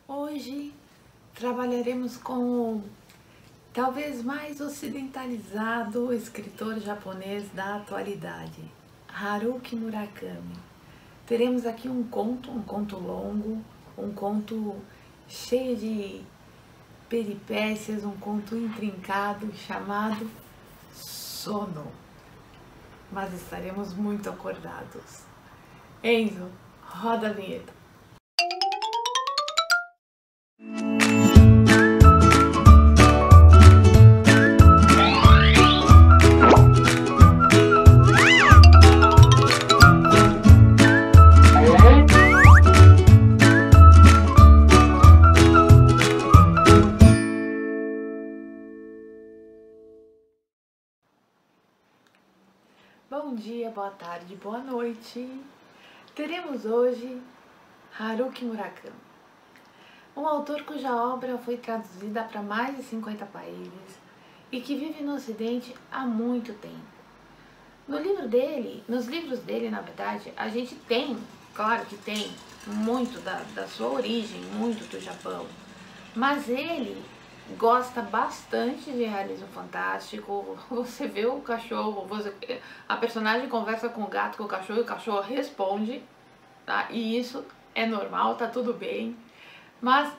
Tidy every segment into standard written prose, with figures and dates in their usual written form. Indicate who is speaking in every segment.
Speaker 1: Hoje trabalharemos com o talvez mais ocidentalizado escritor japonês da atualidade, Haruki Murakami. Teremos aqui um conto longo, um conto cheio de peripécias, um conto intrincado chamado Sono. Mas estaremos muito acordados. Enzo, roda a vinheta. Bom dia, boa tarde, boa noite. Teremos hoje Haruki Murakami, um autor cuja obra foi traduzida para mais de 50 países e que vive no Ocidente há muito tempo. Nos livros dele, na verdade, a gente tem, claro que tem, muito da sua origem, muito do Japão, mas ele gosta bastante de realismo fantástico. Você vê o cachorro, a personagem conversa com o cachorro e o cachorro responde, tá? E isso é normal, tá tudo bem. Mas,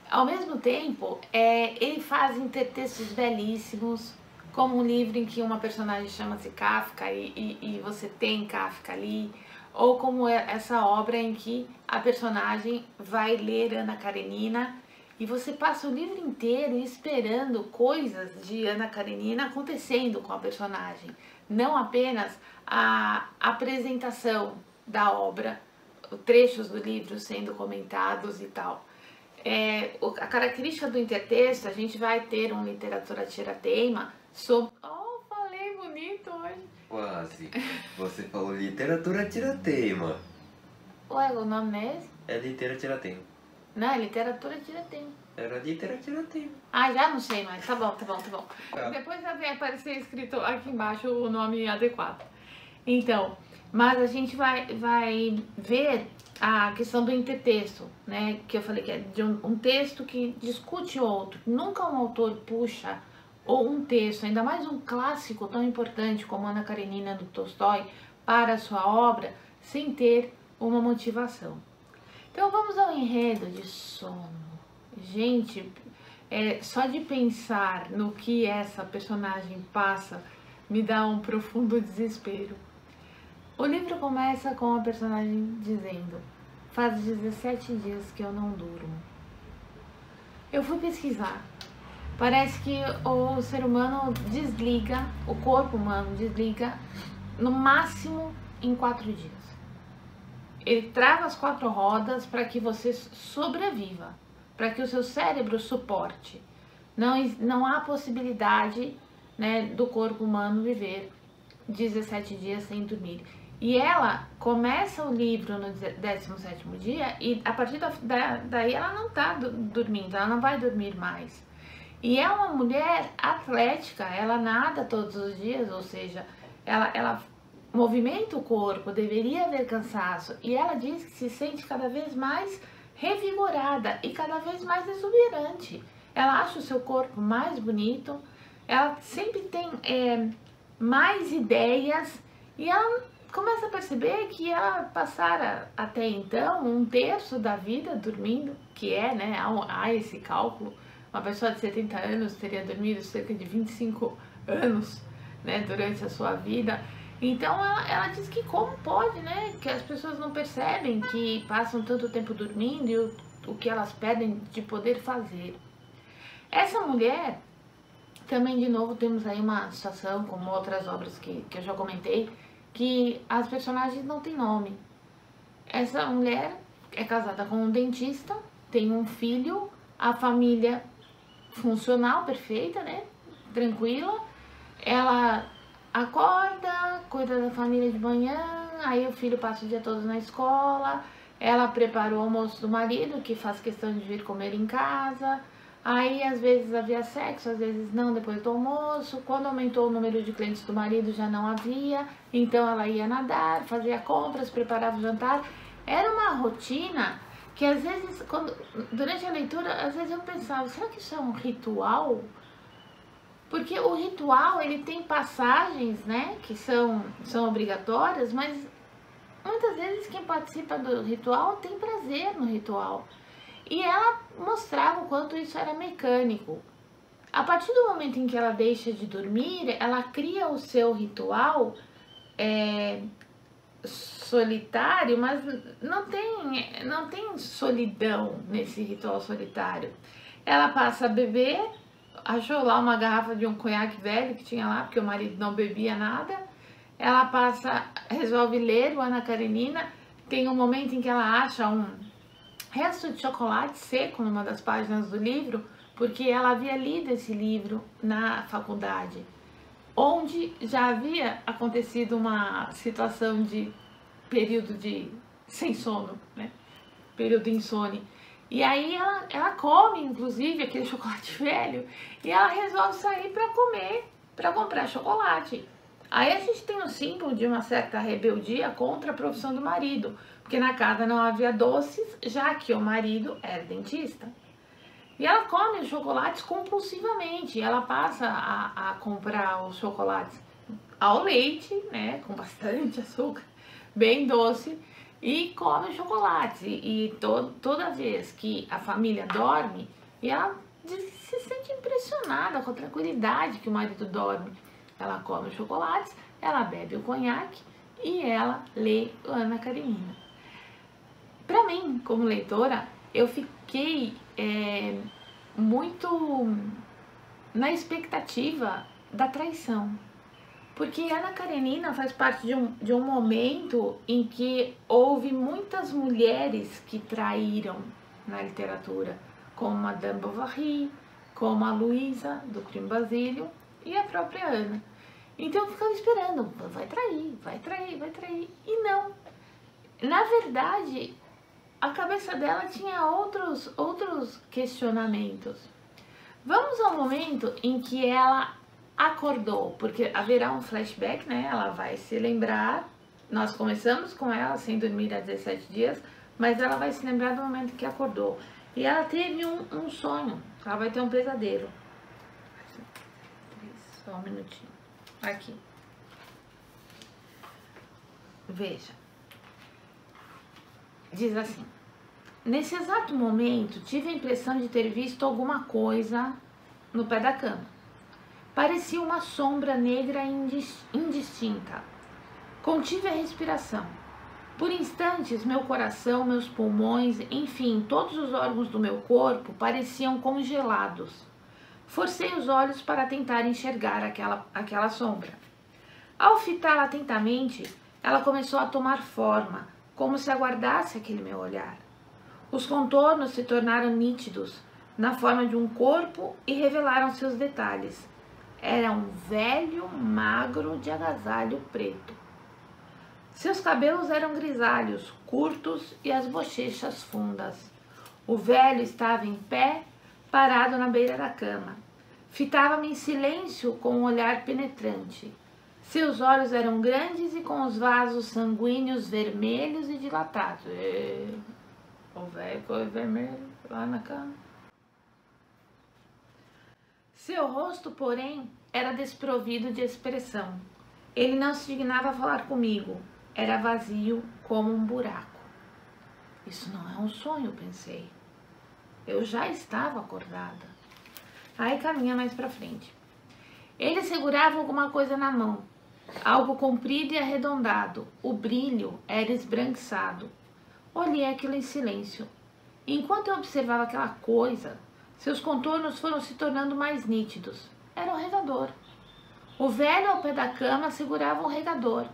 Speaker 1: ao mesmo tempo, ele faz intertextos belíssimos, como um livro em que uma personagem chama-se Kafka e você tem Kafka ali, ou como essa obra em que a personagem vai ler Ana Karenina e você passa o livro inteiro esperando coisas de Ana Karenina acontecendo com a personagem, não apenas a apresentação da obra, trechos do livro sendo comentados e tal. A característica do intertexto, a gente vai ter uma literatura tirateima sobre... Oh, falei bonito hoje.
Speaker 2: Quase. Você falou literatura tirateima.
Speaker 1: Ué, o nome não é esse?
Speaker 2: É literatura tirateima.
Speaker 1: Não, é literatura tirateima.
Speaker 2: Era literatura tirateima.
Speaker 1: Ah, já não sei mais. Tá bom.
Speaker 2: Tá.
Speaker 1: Depois vai aparecer escrito aqui embaixo o nome adequado. Então, mas a gente vai ver a questão do intertexto, né? Que eu falei que é de um texto que discute outro. Nunca um autor puxa ou um texto, ainda mais um clássico tão importante como Ana Karenina do Tolstói, para a sua obra, sem ter uma motivação. Então vamos ao enredo de Sono. Gente, só de pensar no que essa personagem passa me dá um profundo desespero. O livro começa com a personagem dizendo: faz 17 dias que eu não durmo. Eu fui pesquisar. Parece que o ser humano desliga, o corpo humano desliga no máximo em 4 dias. Ele trava as 4 rodas para que você sobreviva, para que o seu cérebro suporte. Não há possibilidade, né, do corpo humano viver 17 dias sem dormir. E ela começa o livro no 17º dia e a partir daí ela não está dormindo, ela não vai dormir mais. E é uma mulher atlética, ela nada todos os dias, ou seja, ela movimenta o corpo, deveria haver cansaço. E ela diz que se sente cada vez mais revigorada e cada vez mais exuberante. Ela acha o seu corpo mais bonito, ela sempre tem mais ideias e ela começa a perceber que ela passara até então 1/3 da vida dormindo, que né, há esse cálculo. Uma pessoa de 70 anos teria dormido cerca de 25 anos, né, durante a sua vida. Então ela diz que como pode, né, que as pessoas não percebem que passam tanto tempo dormindo e o que elas pedem de poder fazer. Essa mulher, também de novo temos aí uma situação, como outras obras que eu já comentei, que as personagens não têm nome. Essa mulher é casada com um dentista, tem um filho, a família funcional, perfeita, né, tranquila. Ela acorda, cuida da família de manhã, aí o filho passa o dia todo na escola, ela prepara o almoço do marido, que faz questão de vir comer em casa, aí às vezes havia sexo, às vezes não, depois do almoço. Quando aumentou o número de clientes do marido já não havia, então ela ia nadar, fazia compras, preparava o jantar. Era uma rotina que às vezes, durante a leitura, às vezes eu pensava, será que isso é um ritual? Porque o ritual, ele tem passagens, né, que são obrigatórias, mas muitas vezes quem participa do ritual tem prazer no ritual. E ela mostrava o quanto isso era mecânico. A partir do momento em que ela deixa de dormir, ela cria o seu ritual solitário, mas não tem solidão nesse ritual solitário. Ela passa a beber, achou lá uma garrafa de um conhaque velho que tinha lá, porque o marido não bebia nada. Ela resolve ler o Ana Karenina. Tem um momento em que ela acha um resto de chocolate seco numa das páginas do livro, porque ela havia lido esse livro na faculdade, onde já havia acontecido uma situação de período sem sono, né? Período de insônia. E aí ela come, inclusive, aquele chocolate velho, e ela resolve sair para comprar chocolate. Aí a gente tem um símbolo de uma certa rebeldia contra a profissão do marido, porque na casa não havia doces, já que o marido era dentista. E ela come os chocolates compulsivamente, ela passa a comprar os chocolates ao leite, né, com bastante açúcar, bem doce, e come chocolate. E toda vez que a família dorme, e ela se sente impressionada com a tranquilidade que o marido dorme. Ela come os chocolates, ela bebe o conhaque e ela lê Ana Karenina. Para mim, como leitora, eu fiquei muito na expectativa da traição. Porque Ana Karenina faz parte de um momento em que houve muitas mulheres que traíram na literatura, como Madame Bovary, como a Luísa, do Crime Basílio, e a própria Ana. Então eu ficava esperando, vai trair, vai trair, vai trair. E não. Na verdade, a cabeça dela tinha outros questionamentos. Vamos ao momento em que ela acordou, porque haverá um flashback, né? Ela vai se lembrar. Nós começamos com ela sem dormir há 17 dias, mas ela vai se lembrar do momento que acordou. E ela teve um sonho, ela vai ter um pesadelo. Só um minutinho. Aqui. Veja. Diz assim: nesse exato momento, tive a impressão de ter visto alguma coisa no pé da cama. Parecia uma sombra negra indistinta. Contive a respiração. Por instantes, meu coração, meus pulmões, enfim, todos os órgãos do meu corpo pareciam congelados. Forcei os olhos para tentar enxergar aquela sombra. Ao fitá-la atentamente, ela começou a tomar forma, como se aguardasse aquele meu olhar. Os contornos se tornaram nítidos, na forma de um corpo, e revelaram seus detalhes. Era um velho magro de agasalho preto. Seus cabelos eram grisalhos, curtos e as bochechas fundas. O velho estava em pé, parado na beira da cama. Fitava-me em silêncio com um olhar penetrante. Seus olhos eram grandes e com os vasos sanguíneos vermelhos e dilatados. O velho ficou vermelho lá na cama. Seu rosto, porém, era desprovido de expressão. Ele não se dignava a falar comigo. Era vazio como um buraco. Isso não é um sonho, pensei. Eu já estava acordada. Aí caminha mais para frente. Ele segurava alguma coisa na mão. Algo comprido e arredondado. O brilho era esbranquiçado. Olhei aquilo em silêncio. Enquanto eu observava aquela coisa, seus contornos foram se tornando mais nítidos. Era um regador. O velho ao pé da cama segurava um regador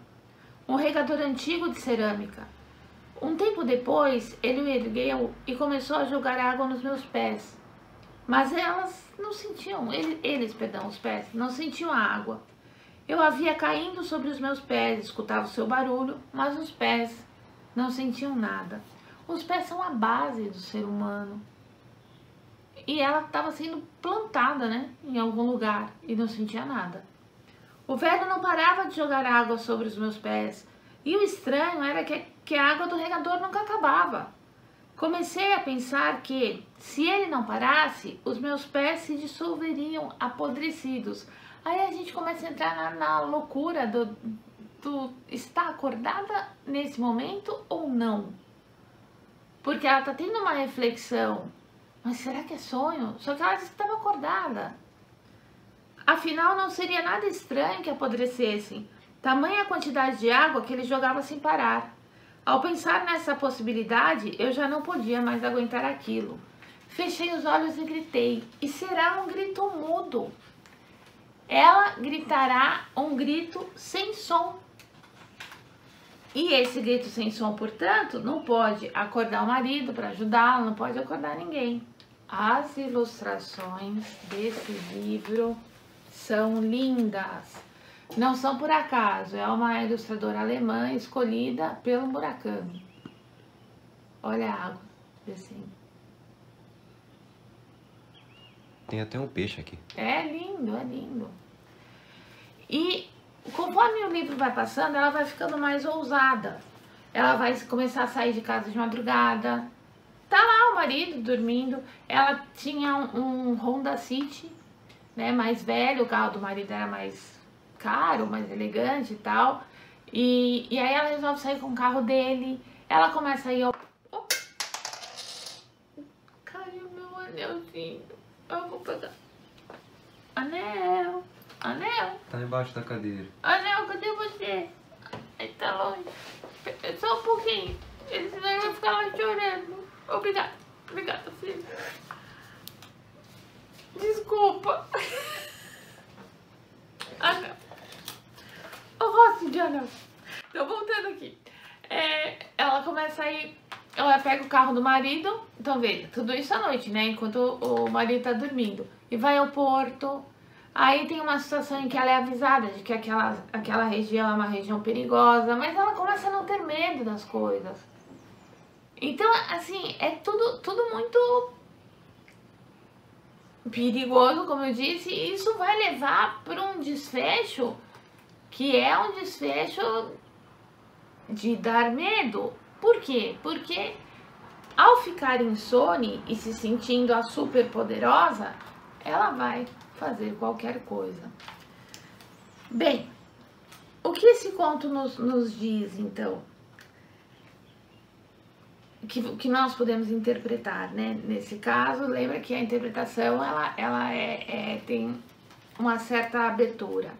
Speaker 1: antigo de cerâmica. Um tempo depois, ele o ergueu e começou a jogar água nos meus pés. Mas elas não sentiam, os pés, não sentiam a água. Eu a via caindo sobre os meus pés, escutava o seu barulho, mas os pés não sentiam nada. Os pés são a base do ser humano. E ela estava sendo plantada, né, em algum lugar e não sentia nada. O velho não parava de jogar água sobre os meus pés. E o estranho era que a água do regador nunca acabava. Comecei a pensar que, se ele não parasse, os meus pés se dissolveriam apodrecidos. Aí a gente começa a entrar na loucura do estar acordada nesse momento ou não. Porque ela tá tendo uma reflexão. Mas será que é sonho? Só que ela disse que estava acordada. Afinal, não seria nada estranho que apodrecessem. Tamanha a quantidade de água que ele jogava sem parar. Ao pensar nessa possibilidade, eu já não podia mais aguentar aquilo. Fechei os olhos e gritei. E será um grito mudo. Ela gritará um grito sem som. E esse grito sem som, portanto, não pode acordar o marido para ajudá-lo, não pode acordar ninguém. As ilustrações desse livro são lindas. Não são por acaso, é uma ilustradora alemã escolhida pelo Murakami. Olha a água descendo.
Speaker 2: Tem até um peixe aqui.
Speaker 1: É lindo, é lindo. E conforme o livro vai passando, ela vai ficando mais ousada. Ela vai começar a sair de casa de madrugada. Tá lá o marido dormindo. Ela tinha um Honda City, né, mais velho. O carro do marido era mais caro, mais elegante e tal. E aí ela resolve sair com o carro dele. Ela começa a ir ao... Oh. Caiu meu anelzinho. Eu vou pegar. Anel. Anel.
Speaker 2: Tá embaixo da cadeira.
Speaker 1: Anel, cadê você? Ele tá longe. Só um pouquinho. Ele senão ele vai ficar lá chorando. Obrigada. Obrigada, filho. Desculpa. Anel. O rosto de anel. Então, voltando aqui. Ela começa a ir... Ela pega o carro do marido. Então, veja, tudo isso à noite, né? Enquanto o marido tá dormindo. E vai ao porto. Aí tem uma situação em que ela é avisada de que aquela região é uma região perigosa. Mas ela começa a não ter medo das coisas. Então, assim, é tudo muito perigoso, como eu disse. E isso vai levar para um desfecho que é um desfecho de dar medo. Por quê? Porque ao ficar insone e se sentindo a super poderosa, ela vai fazer qualquer coisa. Bem, o que esse conto nos diz, então? Que nós podemos interpretar, né? Nesse caso, lembra que a interpretação ela tem uma certa abertura.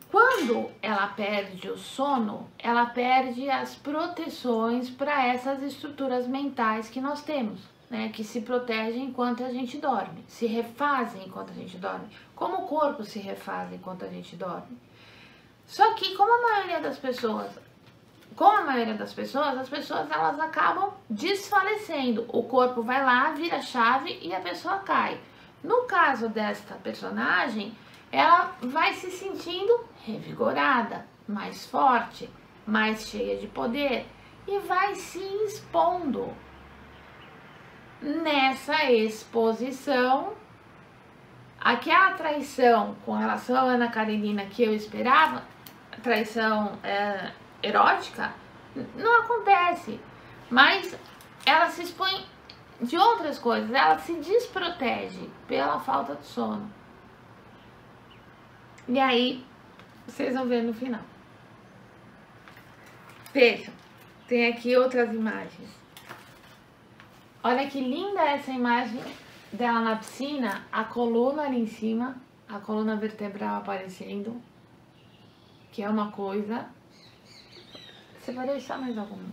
Speaker 1: Quando ela perde o sono, ela perde as proteções para essas estruturas mentais que nós temos, né? Que se protegem enquanto a gente dorme, se refazem enquanto a gente dorme, como o corpo se refaz enquanto a gente dorme. Só que como a maioria das pessoas, as pessoas elas acabam desfalecendo. O corpo vai lá, vira a chave e a pessoa cai. No caso desta personagem, ela vai se sentindo revigorada, mais forte, mais cheia de poder e vai se expondo. Nessa exposição, aquela traição com relação a Ana Karenina que eu esperava, traição erótica, não acontece, mas ela se expõe de outras coisas, ela se desprotege pela falta de sono. E aí, vocês vão ver no final. Vejam, tem aqui outras imagens. Olha que linda essa imagem dela na piscina, a coluna ali em cima, a coluna vertebral aparecendo, que é uma coisa. Você vai deixar mais algum?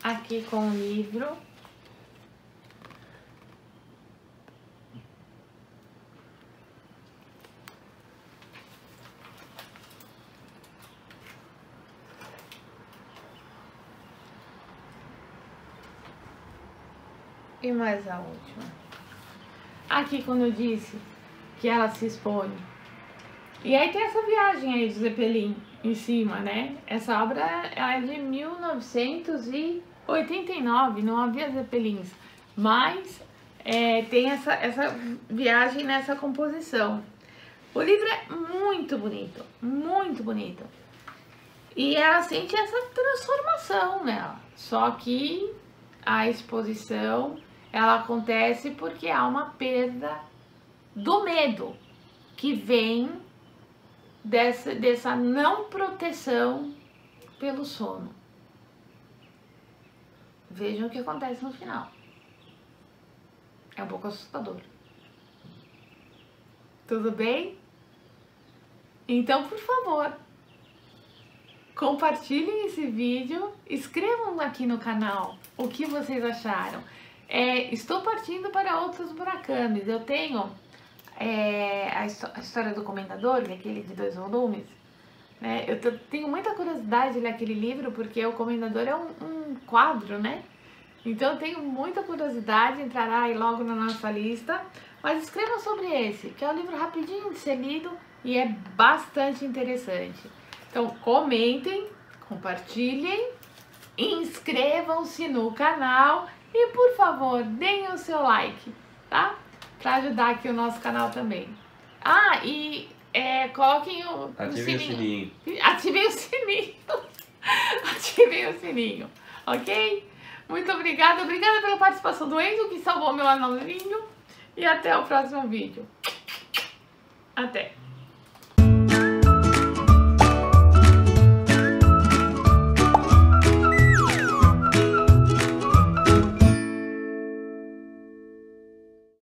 Speaker 1: Aqui com o livro. E mais a última. Aqui quando eu disse que ela se expõe. E aí tem essa viagem aí do Zeppelin em cima, né? Essa obra ela é de 1989, não havia Zeppelins. Mas tem essa viagem nessa composição. O livro é muito bonito, muito bonito. E ela sente essa transformação nela. Só que a exposição, ela acontece porque há uma perda do medo que vem dessa não proteção pelo sono. Vejam o que acontece no final. É um pouco assustador. Tudo bem? Então, por favor, compartilhem esse vídeo, escrevam aqui no canal o que vocês acharam. Estou partindo para outros Murakamis. Eu tenho a história do Comendador, que é aquele de 2 volumes. Né? Eu tenho muita curiosidade de ler aquele livro, porque o Comendador é um quadro, né? Então eu tenho muita curiosidade, entrará aí logo na nossa lista. Mas escrevam sobre esse, que é um livro rapidinho de ser lido e é bastante interessante. Então comentem, compartilhem, inscrevam-se no canal e por favor, deem o seu like, tá? Para ajudar aqui o nosso canal também. Coloquem o sininho. Ativem o sininho. Ativem o sininho, ok? Muito obrigada pela participação do Enzo, que salvou meu anãozinho. E até o próximo vídeo. Até!